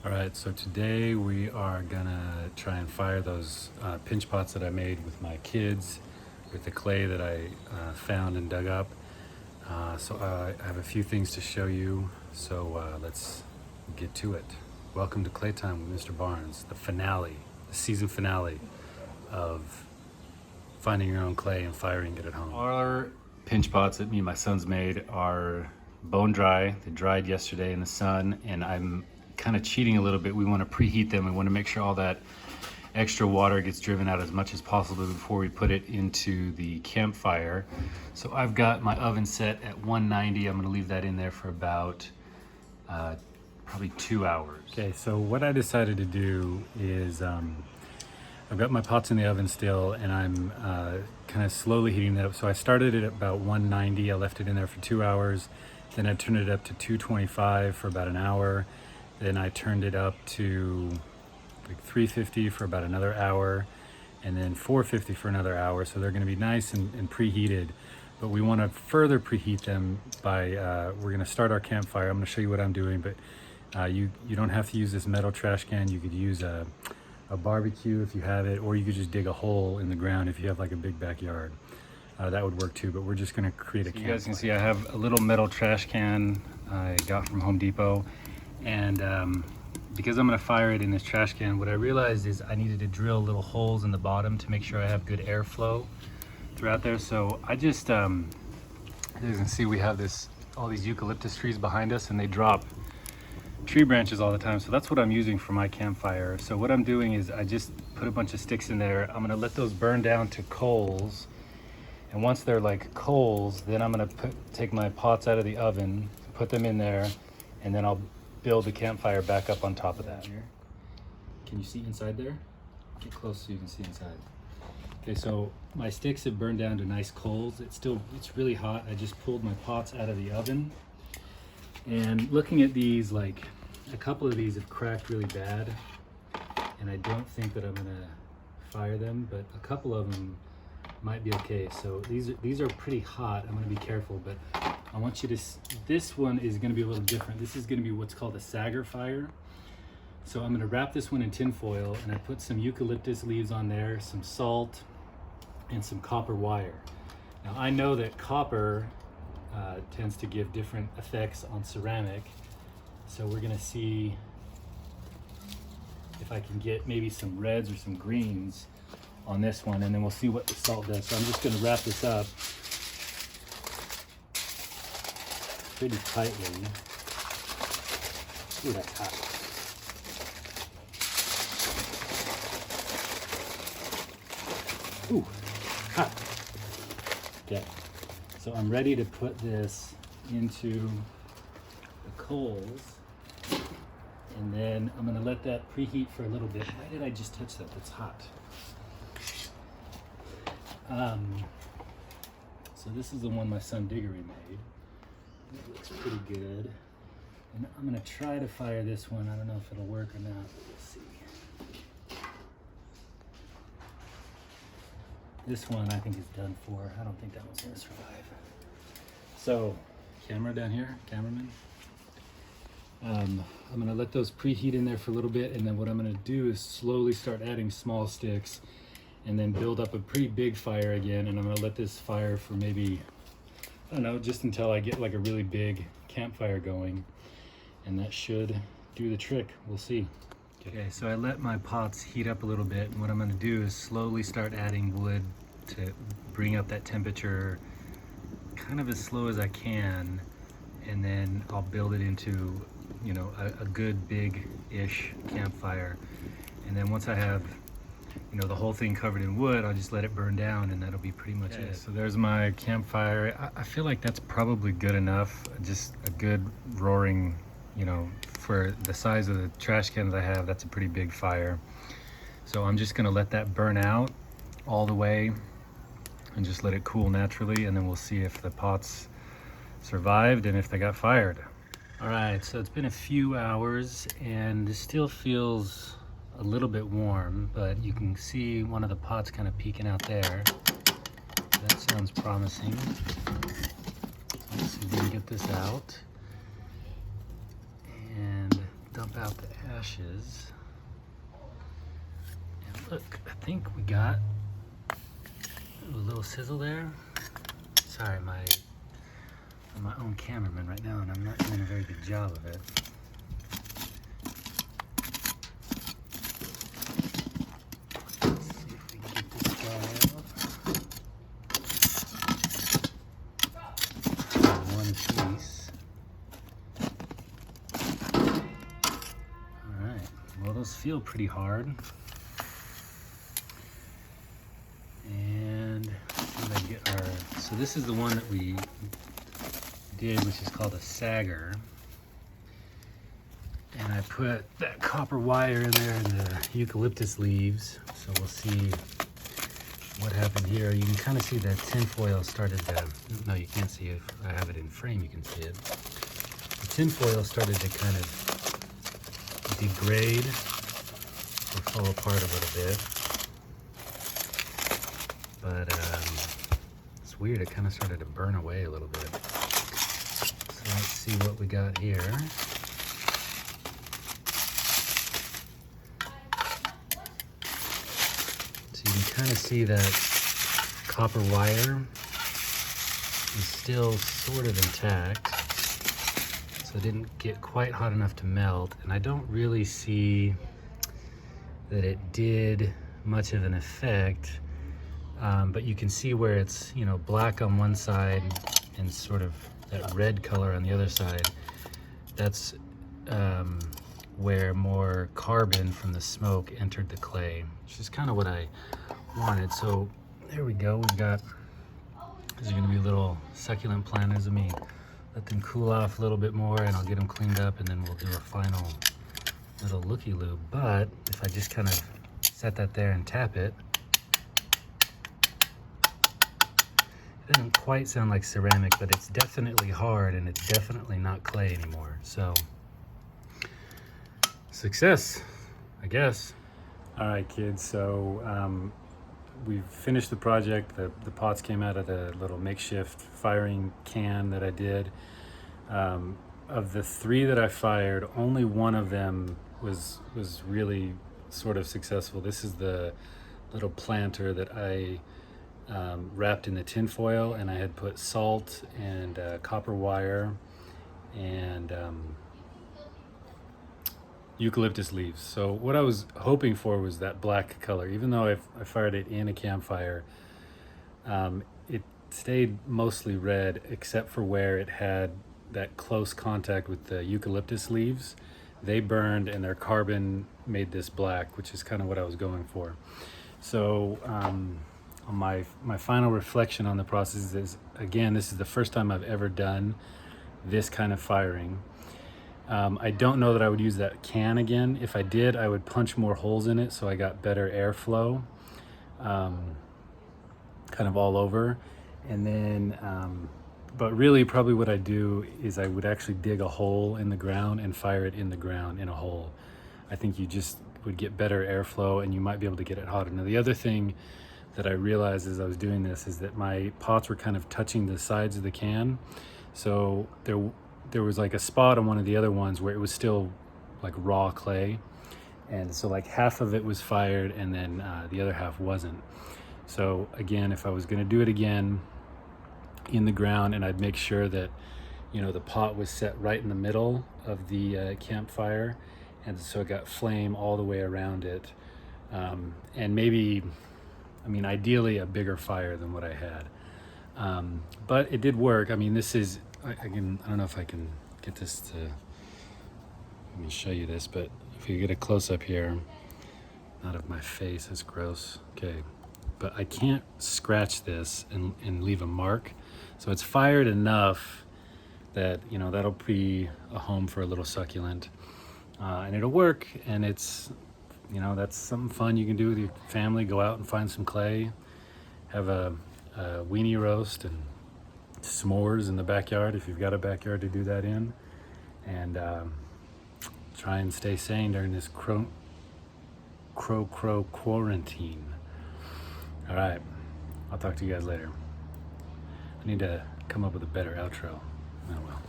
All right, so today we are gonna try and fire those pinch pots that I made with my kids with the clay that I found and dug up. I have a few things to show you, so let's get to it. Welcome to Clay Time with Mr. Barnes, the finale, the season finale of finding your own clay and firing it at home. Our pinch pots that me and my sons made are bone dry. They dried yesterday in the sun, and I'm kind of cheating a little bit. We want to preheat them. We want to make sure all that extra water gets driven out as much as possible before we put it into the campfire. So I've got my oven set at 190. I'm going to leave that in there for about probably 2 hours. Okay, so what I decided to do is I've got my pots in the oven still, and I'm kind of slowly heating that up. So I started it at about 190. I left it in there for 2 hours. Then I turned it up to 225 for about an hour. Then I turned it up to like 350 for about another hour, and then 450 for another hour. So they're going to be nice and preheated. But we want to further preheat them by, we're going to start our campfire. I'm going to show you what I'm doing, but you don't have to use this metal trash can. You could use a barbecue if you have it, or you could just dig a hole in the ground if you have like a big backyard. That would work too, but we're just going to create a campfire. You guys can see I have a little metal trash can I got from Home Depot, and because I'm going to fire it in this trash can, what I realized is I needed to drill little holes in the bottom to make sure I have good airflow throughout there. So I just, as you can see, we have all these eucalyptus trees behind us, and they drop tree branches all the time. So that's what I'm using for my campfire. So what I'm doing is I just put a bunch of sticks in there. I'm going to let those burn down to coals. And once they're like coals, then I'm going to take my pots out of the oven, put them in there, and then I'll build the campfire back up on top of that. Here. Can you see inside there? Get close so you can see inside. Okay, so my sticks have burned down to nice coals. It's really hot. I just pulled my pots out of the oven. And looking at these, like a couple of these have cracked really bad, and I don't think that I'm gonna fire them, but a couple of them might be okay. So these are pretty hot. I'm gonna be careful, but I want you to, this one is gonna be a little different. This is gonna be what's called a sagger fire. So I'm gonna wrap this one in tin foil, and I put some eucalyptus leaves on there, some salt, and some copper wire. Now I know that copper tends to give different effects on ceramic. So we're gonna see if I can get maybe some reds or some greens on this one, and then we'll see what the salt does. So I'm just gonna wrap this up pretty tightly. Ooh, that's hot. Ooh, hot. Okay. So I'm ready to put this into the coals, and then I'm gonna let that preheat for a little bit. Why did I just touch that? That's hot. So this is the one my son Diggory made. It looks pretty good. And I'm gonna try to fire this one. I don't know if it'll work or not, but we'll see. This one I think is done for. I don't think that one's gonna survive. So, camera down here, cameraman. I'm gonna let those preheat in there for a little bit, and then what I'm gonna do is slowly start adding small sticks, and then build up a pretty big fire again. And I'm gonna let this fire for maybe, I don't know, just until I get like a really big campfire going, and that should do the trick. We'll see. Okay, so I let my pots heat up a little bit, and what I'm gonna do is slowly start adding wood to bring up that temperature kind of as slow as I can, and then I'll build it into, you know, a good big-ish campfire. And then once I have, you know, the whole thing covered in wood, I'll just let it burn down, and that'll be pretty much it. So there's my campfire. I feel like that's probably good enough. Just a good roaring, you know, for the size of the trash cans I have, that's a pretty big fire. So I'm just gonna let that burn out all the way and just let it cool naturally, and then we'll see if the pots survived and if they got fired. All right, so it's been a few hours, and this still feels a little bit warm, but you can see one of the pots kind of peeking out there. That sounds promising. Let's see if we can get this out. And dump out the ashes. And look, I think we got a little sizzle there. Sorry, I'm my own cameraman right now, and I'm not doing a very good job of it. Let's see if we can get this guy out. One piece. All right. Well, those feel pretty hard. And let's get our. So this is the one that we did, which is called a sagger, and I put that copper wire in there and the eucalyptus leaves, so we'll see what happened here. You can kind of see that tinfoil started to, no, you can't see it. If I have it in frame, you can see it. The tinfoil started to kind of degrade or fall apart a little bit, but it's weird, it kind of started to burn away a little bit. Let's see what we got here. So you can kind of see that copper wire is still sort of intact. So it didn't get quite hot enough to melt. And I don't really see that it did much of an effect. But you can see where it's, you know, black on one side and sort of that red color on the other side. That's where more carbon from the smoke entered the clay, which is kind of what I wanted. So there we go. We've got, these are going to be little succulent planters. Let me let them cool off a little bit more, and I'll get them cleaned up, and then we'll do a final little looky-loo. But if I just kind of set that there and tap it, it doesn't quite sound like ceramic, but it's definitely hard, and it's definitely not clay anymore. So, success, I guess. All right, kids, so we've finished the project. The pots came out of the little makeshift firing can that I did. Of the 3 that I fired, only one of them was really sort of successful. This is the little planter that I wrapped in the tin foil, and I had put salt and copper wire and eucalyptus leaves. So what I was hoping for was that black color. Even though I fired it in a campfire, it stayed mostly red, except for where it had that close contact with the eucalyptus leaves. They burned, and their carbon made this black, which is kind of what I was going for. So my final reflection on the process is, again, this is the first time I've ever done this kind of firing. I don't know that I would use that can again. If I did, I would punch more holes in it so I got better airflow, kind of all over. And then, but really probably what I do is I would actually dig a hole in the ground and fire it in the ground in a hole. I think you just would get better airflow, and you might be able to get it hotter. Now, the other thing that I realized as I was doing this is that my pots were kind of touching the sides of the can. So there was like a spot on one of the other ones where it was still like raw clay. And so like half of it was fired, and then the other half wasn't. So again, if I was gonna do it again in the ground, and I'd make sure that, you know, the pot was set right in the middle of the campfire, and so it got flame all the way around it. And maybe, I mean, ideally a bigger fire than what I had. But it did work. I mean, this is, I don't know if I can get this to, let me show you this, but if you get a close up here, not of my face, it's gross. Okay, but I can't scratch this and leave a mark. So it's fired enough that, you know, that'll be a home for a little succulent. And it'll work, and it's, you know, that's something fun you can do with your family. Go out and find some clay, have a weenie roast and s'mores in the backyard if you've got a backyard to do that in, and try and stay sane during this crow quarantine. All right, I'll talk to you guys later. I need to come up with a better outro. Oh well.